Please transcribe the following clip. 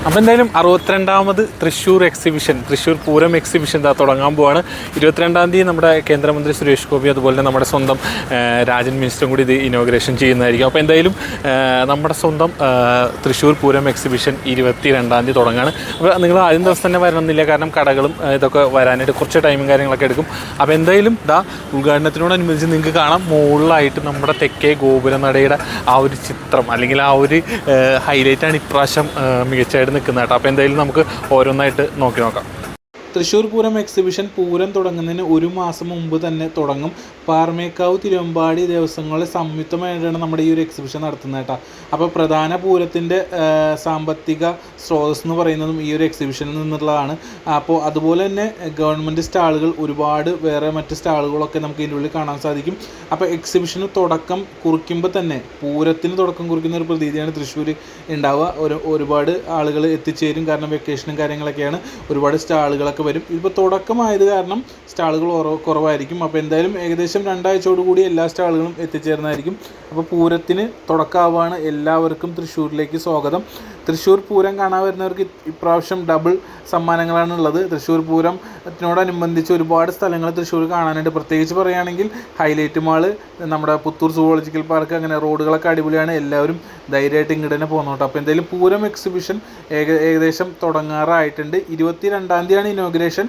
അപ്പോൾ എന്തായാലും 62ാമത് Thrissur exhibition, Thrissur Pooram exhibition തുടങ്ങാൻ പോവാണ്. 22-ാം തീയതി നമ്മുടെ കേന്ദ്രമന്ത്രി സുരേഷ് ഗോപി അതുപോലെ തന്നെ നമ്മുടെ സ്വന്തം രാജൻ മിനിസ്റ്ററും കൂടി ഇത് ഇനോഗ്രേഷൻ ചെയ്യുന്നതായിരിക്കും. അപ്പോൾ എന്തായാലും നമ്മുടെ സ്വന്തം തൃശ്ശൂർ പൂരം എക്സിബിഷൻ 22-ാം തീയതി തുടങ്ങുകയാണ്. അപ്പോൾ നിങ്ങൾ ആദ്യം ദിവസം തന്നെ വരണമെന്നില്ല, കാരണം കടകളും ഇതൊക്കെ വരാനായിട്ട് കുറച്ച് ടൈമും കാര്യങ്ങളൊക്കെ എടുക്കും. അപ്പോൾ എന്തായാലും ഉദ്ഘാടനത്തിനോടനുബന്ധിച്ച് നിങ്ങൾക്ക് കാണാം, മുകളിലായിട്ട് നമ്മുടെ തെക്കേ ഗോപുരനടയുടെ ആ ഒരു ചിത്രം അല്ലെങ്കിൽ ആ ഒരു ഹൈലൈറ്റാണ് ഇപ്രാവശ്യം മികച്ചതായിട്ട് നിൽക്കുന്നത് കേട്ടോ. അപ്പോൾ എന്തായാലും നമുക്ക് ഓരോന്നായിട്ട് നോക്കാം. തൃശ്ശൂർ പൂരം എക്സിബിഷൻ പൂരം തുടങ്ങുന്നതിന് 1 മാസം മുമ്പ് തന്നെ തുടങ്ങും. പാറമേക്കാവ്, തിരുവമ്പാടി ദേവസ്വങ്ങളെ സംയുക്തമായിട്ടാണ് നമ്മുടെ ഈ ഒരു എക്സിബിഷൻ നടത്തുന്നത് കേട്ടോ. അപ്പോൾ പ്രധാന പൂരത്തിൻ്റെ സാമ്പത്തിക സ്രോതസ് എന്ന് പറയുന്നതും ഈ ഒരു എക്സിബിഷനിൽ നിന്നുള്ളതാണ്. അപ്പോൾ അതുപോലെ തന്നെ ഗവൺമെൻറ് സ്റ്റാളുകൾ, ഒരുപാട് വേറെ മറ്റ് സ്റ്റാളുകളൊക്കെ നമുക്ക് ഇതിൻ്റെ ഉള്ളിൽ കാണാൻ സാധിക്കും. അപ്പോൾ എക്സിബിഷന് തുടക്കം കുറിക്കുമ്പോൾ തന്നെ പൂരത്തിന് തുടക്കം കുറിക്കുന്ന ഒരു പ്രതീതിയാണ് തൃശ്ശൂർ ഉണ്ടാവുക. ഒരുപാട് ആളുകൾ എത്തിച്ചേരും, കാരണം വെക്കേഷനും കാര്യങ്ങളൊക്കെയാണ്. ഒരുപാട് സ്റ്റാളുകളൊക്കെ വരും. ഇപ്പോൾ തുടക്കമായത് കാരണം സ്റ്റാളുകൾ കുറവായിരിക്കും. അപ്പോൾ എന്തായാലും ഏകദേശം 2 ആഴ്ചയോടുകൂടി എല്ലാ സ്റ്റാളുകളും എത്തിച്ചേർന്നതായിരിക്കും. അപ്പോൾ പൂരത്തിന് തുടക്കമാവാണ്. എല്ലാവർക്കും തൃശ്ശൂരിലേക്ക് സ്വാഗതം. തൃശ്ശൂർ പൂരം കാണാൻ വരുന്നവർക്ക് ഇപ്രാവശ്യം ഡബിൾ സമ്മാനങ്ങളാണ് ഉള്ളത്. തൃശ്ശൂർ പൂരത്തിനോടനുബന്ധിച്ച് ഒരുപാട് സ്ഥലങ്ങൾ തൃശ്ശൂർ കാണാനായിട്ട്, പ്രത്യേകിച്ച് പറയുകയാണെങ്കിൽ ഹൈലൈറ്റ് മാള്, നമ്മുടെ പുത്തൂർ സുവോളജിക്കൽ പാർക്ക്, അങ്ങനെ റോഡുകളൊക്കെ അടിപൊളിയാണ്. എല്ലാവരും ധൈര്യമായിട്ട് ഇങ്ങോട്ട് തന്നെ പോകുന്നുണ്ട്. അപ്പോൾ എന്തായാലും പൂരം എക്സിബിഷൻ ഏകദേശം തുടങ്ങാറായിട്ടുണ്ട്. 22-ാം തീയതിയാണ് ഇനോഗ്രേഷൻ.